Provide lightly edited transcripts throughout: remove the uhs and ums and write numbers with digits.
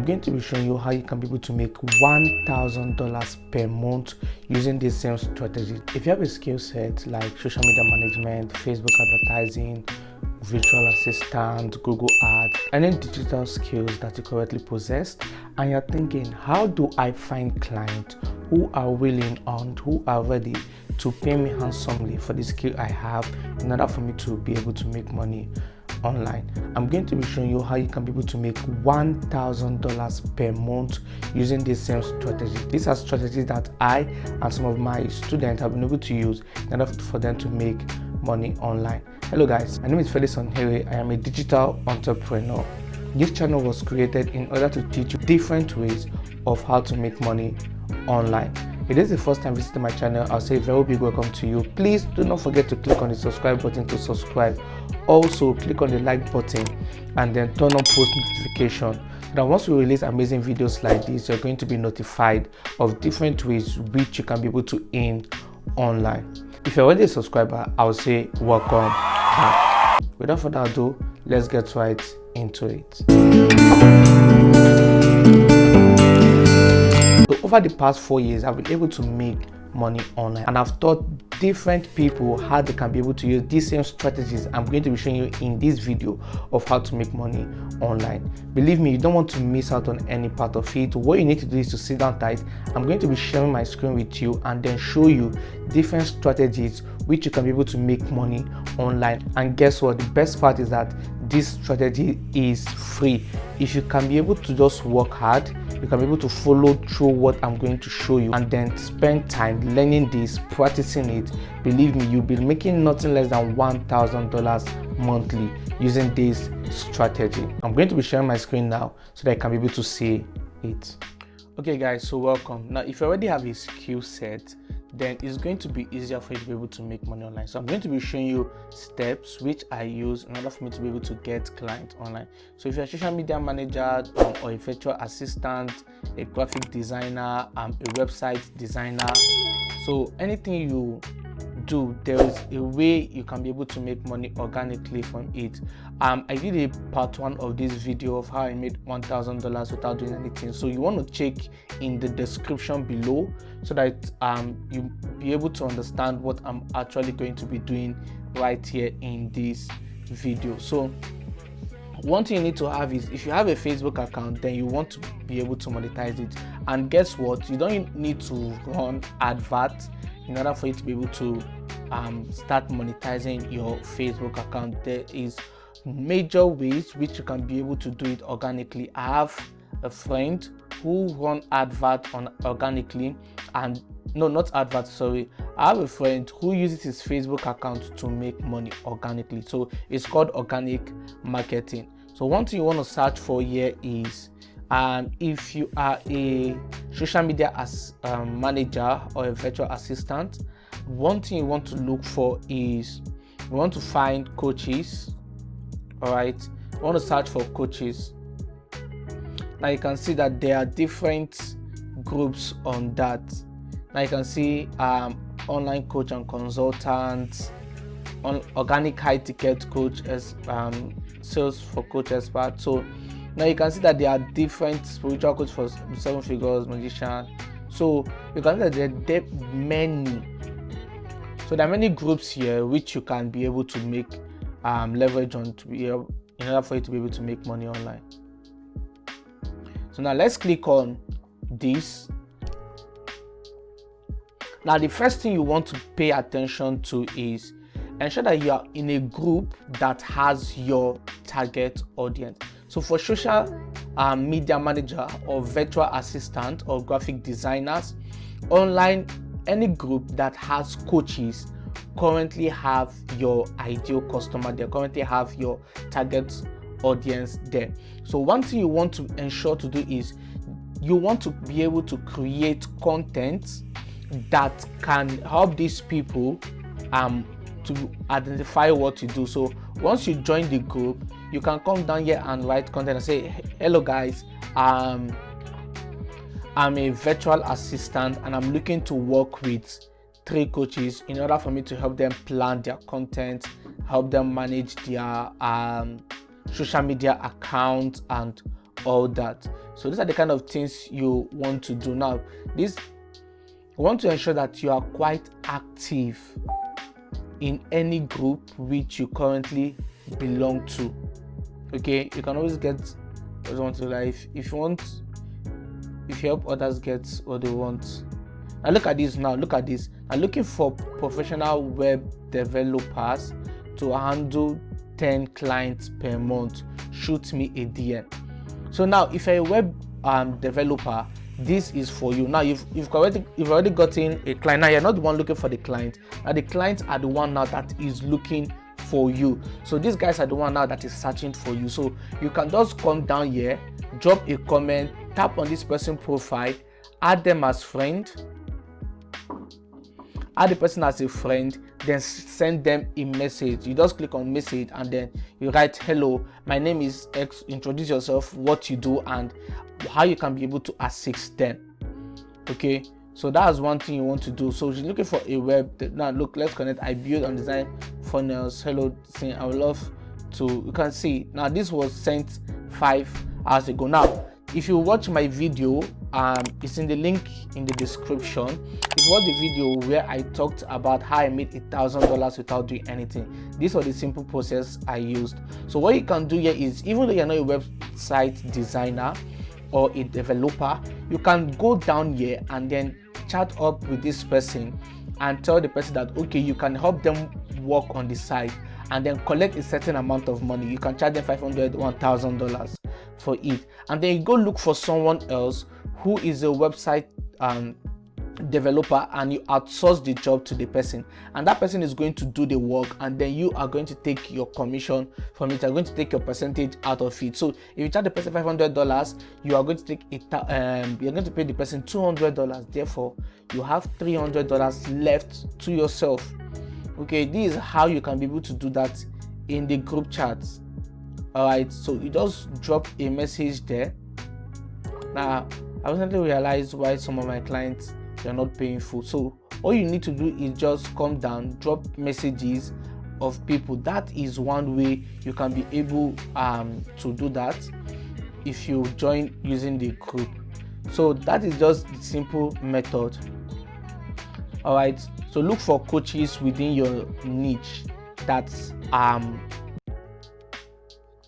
I'm going to be showing you how you can be able to make $1,000 per month using this same strategy. If you have a skill set like social media management, Facebook advertising, virtual assistant, Google Ads, any digital skills that you currently possess, and you're thinking, how do I find clients who are willing and who are ready to pay me handsomely for the skill I have in order for me to be able to make money online? I'm going to be showing you how you can be able to make $1,000 per month using this same strategy. These are strategies that I and some of my students have been able to use in order for them to make money online. Hello guys, my name is Felix Onhere. I am a digital entrepreneur. This channel was created in order to teach you different ways of how to make money online. If this is the first time visiting my channel, I'll say a very big welcome to you. Please do not forget to click on the subscribe button to subscribe. Also click on the like button and then turn on post notification. Now once we release amazing videos like this, you're going to be notified of different ways which you can be able to earn online. If you're already a subscriber, I'll say welcome back. Without further ado, let's get right into it. So over the past 4 years, I've been able to make money online, and I've taught different people how they can be able to use these same strategies I'm going to be showing you in this video of how to make money online. Believe me, you don't want to miss out on any part of it. What you need to do is to sit down tight. I'm going to be sharing my screen with you and then show you different strategies which you can be able to make money online. And guess what? The best part is that this strategy is free. If you can be able to just work hard, you can be able to follow through what I'm going to show you and then spend time learning this, practicing it. Believe me, you'll be making nothing less than $1,000 monthly using this strategy. I'm going to be sharing my screen now so that I can be able to see it. Okay guys, so welcome. Now if you already have a skill set, then it's going to be easier for you to be able to make money online. So I'm going to be showing you steps which I use in order for me to be able to get clients online. So if you're a social media manager or a virtual assistant, a graphic designer, a website designer, so anything you do, there is a way you can be able to make money organically from it. I did a part 1 of this video of how I made $1,000 without doing anything, so you want to check in the description below so that you be able to understand what I'm actually going to be doing right here in this video. So one thing you need to have is, if you have a Facebook account, then you want to be able to monetize it. And guess what? You don't need to run adverts in order for you to be able to start monetizing your Facebook account. There is major ways which you can be able to do it organically. I have a friend who run advert on organically, and no, not advert, sorry. I have a friend who uses his Facebook account to make money organically. So it's called organic marketing. So one thing you want to search for here is if you are a social media manager or a virtual assistant, one thing you want to look for is you want to find coaches. All right, you want to search for coaches. Now you can see that there are different groups on that. Now you can see online coach and consultant, organic high ticket coach, as sales for coach expert. So now you can see that there are different spiritual coach for 7 figures, magician. So you can see that there are many. So there are many groups here which you can be able to make leverage on to be able, in order for you to be able to make money online. So now let's click on this. Now the first thing you want to pay attention to is ensure that you are in a group that has your target audience. So for social media manager or virtual assistant or graphic designers, online, any group that has coaches currently have your ideal customer. They currently have your target audience there. So one thing you want to ensure to do is you want to be able to create content that can help these people to identify what you do. So once you join the group, you can come down here and write content and say, hello guys, I'm a virtual assistant and I'm looking to work with 3 coaches in order for me to help them plan their content, help them manage their social media accounts and all that. So these are the kind of things you want to do. Now this, you want to ensure that you are quite active in any group which you currently belong to. Okay, you can always get what you want to life if you help others get what they want. Now look at this. I'm looking for professional web developers to handle 10 clients per month. Shoot me a DM. So now if you're a web developer, this is for you. Now you've already gotten a client. Now you're not the one looking for the client. Now the clients are the one now that is looking for you. So these guys are the one now that is searching for you. So you can just come down here, drop a comment, tap on this person profile, add them as friend, add the person as a friend, then send them a message. You just click on message and then you write, hello, my name is X, introduce yourself, what you do, and how you can be able to assist them. Okay, so that's one thing you want to do. So if you're looking for a web, now look, let's connect. I build and design funnels. Hello, I would love to. You can see now this was sent 5 hours ago. Now if you watch my video, it's in the link in the description. If you watch the video where I talked about how I made $1,000 without doing anything, this was the simple process I used. So what you can do here is, even though you're not a website designer or a developer, you can go down here and then chat up with this person and tell the person that okay, you can help them work on the site and then collect a certain amount of money. You can charge them $500, $1,000 for it, and then you go look for someone else who is a website developer, and you outsource the job to the person, and that person is going to do the work, and then you are going to take your commission from it. You're going to take your percentage out of it. So if you charge the person $500, you are going to take it, you're going to pay the person $200. Therefore you have $300 left to yourself. Okay, this is how you can be able to do that in the group chats. All right, so you just drop a message there. Now I recently realized why some of my clients, they're not paying full. So all you need to do is just come down, drop messages of people. That is one way you can be able to do that if you join using the group. So that is just the simple method. All right, so look for coaches within your niche. That's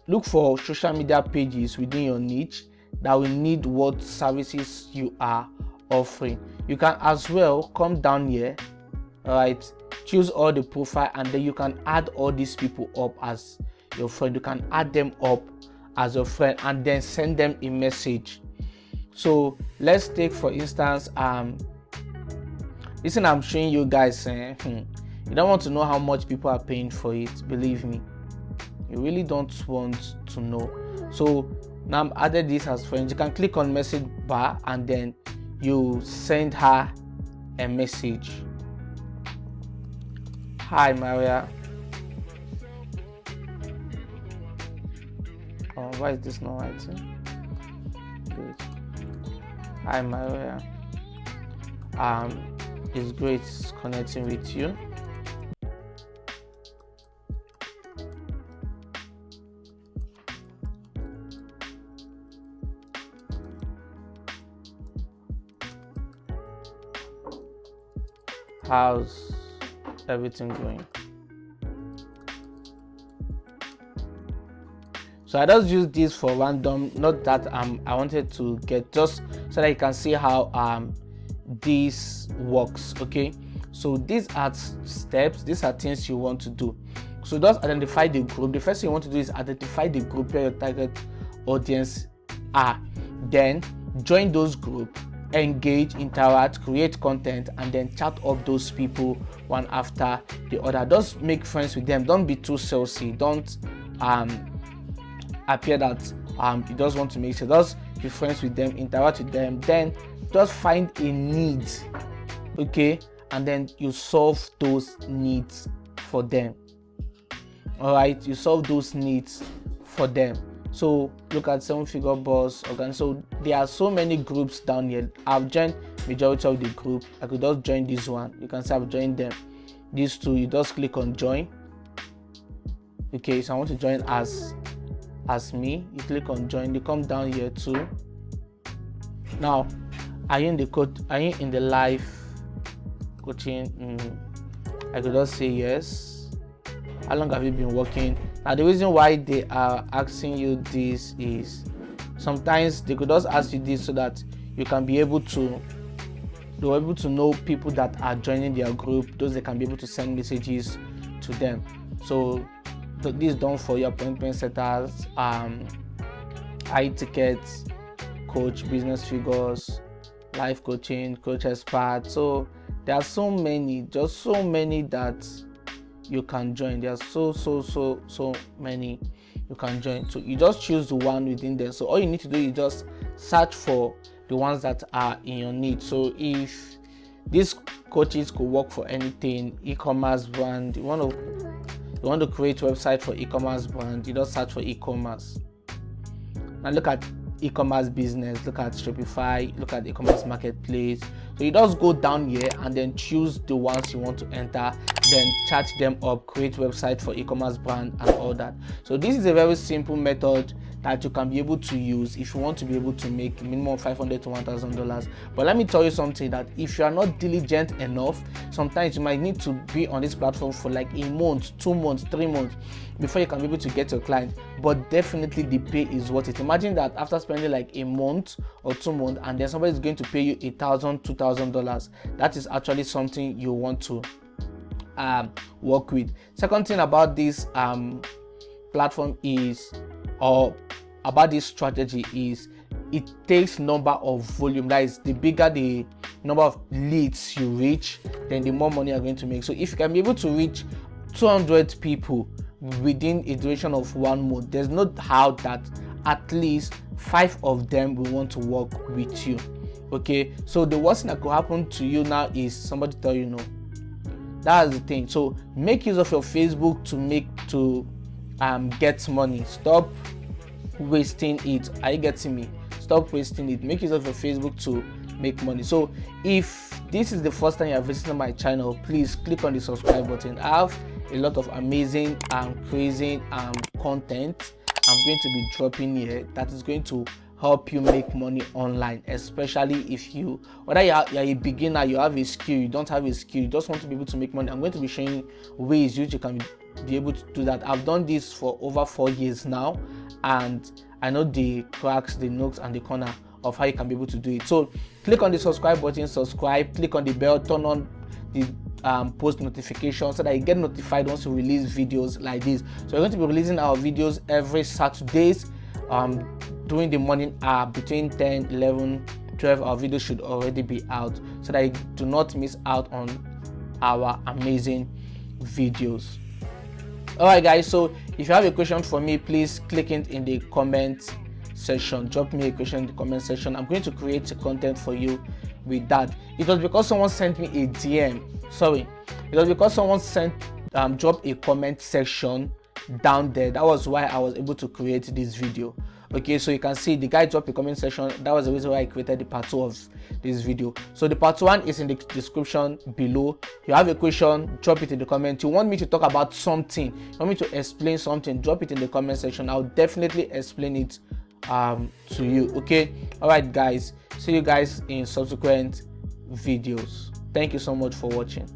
look for social media pages within your niche that will need what services you are offering. You can as well come down here, all right, choose all the profile, and then you can add all these people up as your friend. You can add them up as a friend and then send them a message. So let's take for instance listen, I'm showing you guys, you don't want to know how much people are paying for it. Believe me, you really don't want to know. So now I've added this as friends. You can click on message bar and then you send her a message. Hi Maria. Oh, why is this not writing? Good. Hi Maria. It's great connecting with you. How's everything going? So I just use this for random, not that I wanted to get, just so that you can see how this works. Okay, so these are steps, these are things you want to do. So just identify the group. The first thing you want to do is identify the group where your target audience are, then join those groups, engage, interact, create content, and then chat up those people one after the other. Just make friends with them. Don't be too salesy. Don't appear that you just want to make sure. Just be friends with them, interact with them, then just find a need, okay, and then you solve those needs for them. All right, you solve those needs for them. So look at 7-figure boss organ. So there are so many groups down here. I've joined majority of the group. I could just join this one. You can see I've joined them. These two, you just click on join. Okay, so I want to join as as me. You click on join, you come down here too. Now, are you in the live coaching? I could just say yes. How long have you been working? Now, the reason why they are asking you this is sometimes they could just ask you this so that you can be able to know people that are joining their group, those they can be able to send messages to them. So this is done for your appointment setters, high tickets, coach, business figures, life coaching, coach expert. So there are so many that you can join. There are so many you can join. So you just choose the one within there. So all you need to do is just search for the ones that are in your need. So if these coaches could work for anything, e-commerce brand, you want to create a website for e-commerce brand, you just search for e-commerce. Now look at e-commerce business, look at Shopify, look at e-commerce marketplace. So you just go down here and then choose the ones you want to enter, then chat them up, create website for e-commerce brand and all that. So this is a very simple method that you can be able to use if you want to be able to make minimum $500 to $1,000. But let me tell you something, that if you are not diligent enough, sometimes you might need to be on this platform for like a month, 2 months, 3 months before you can be able to get your client. But definitely the pay is worth it. Imagine that after spending like a month or 2 months and then somebody is going to pay you $1,000, $2,000. That is actually something you want to work with. Second thing about this platform is, or about this strategy is, it takes number of volume. That is, the bigger the number of leads you reach, then the more money you're going to make. So if you can be able to reach 200 people within a duration of 1 month, there's no doubt that at least 5 of them will want to work with you. Okay, so the worst thing that could happen to you now is somebody tell you no. That's the thing. So make use of your Facebook to get money. Stop wasting it. Are you getting me? Stop wasting it. Make use of your Facebook to make money. So if this is the first time you are visiting my channel, please click on the subscribe button. I have a lot of amazing and crazy content I'm going to be dropping here that is going to help you make money online, especially if whether you're a beginner, you have a skill, you don't have a skill, you just want to be able to make money. I'm going to be showing ways you can be able to do that. I've done this for over 4 years now, and I know the cracks, the nooks and the corner of how you can be able to do it. So click on the subscribe button, subscribe, click on the bell, turn on the post notifications so that you get notified once we release videos like this. So we're going to be releasing our videos every Saturdays during the morning hour, between 10, 11, 12. Our videos should already be out so that you do not miss out on our amazing videos. Alright guys, so if you have a question for me, please click it in the comment section. Drop me a question in the comment section. I'm going to create a content for you with that. It was because someone sent me a DM. It was because someone dropped a comment section down there. That was why I was able to create this video. Okay, so you can see the guy dropped a comment section. That was the reason why I created the part 2 of this video. So the part 1 is in the description below. If you have a question, drop it in the comment. You want me to talk about something, you want me to explain something, drop it in the comment section. I'll definitely explain it to you. Okay, all right guys, see you guys in subsequent videos. Thank you so much for watching.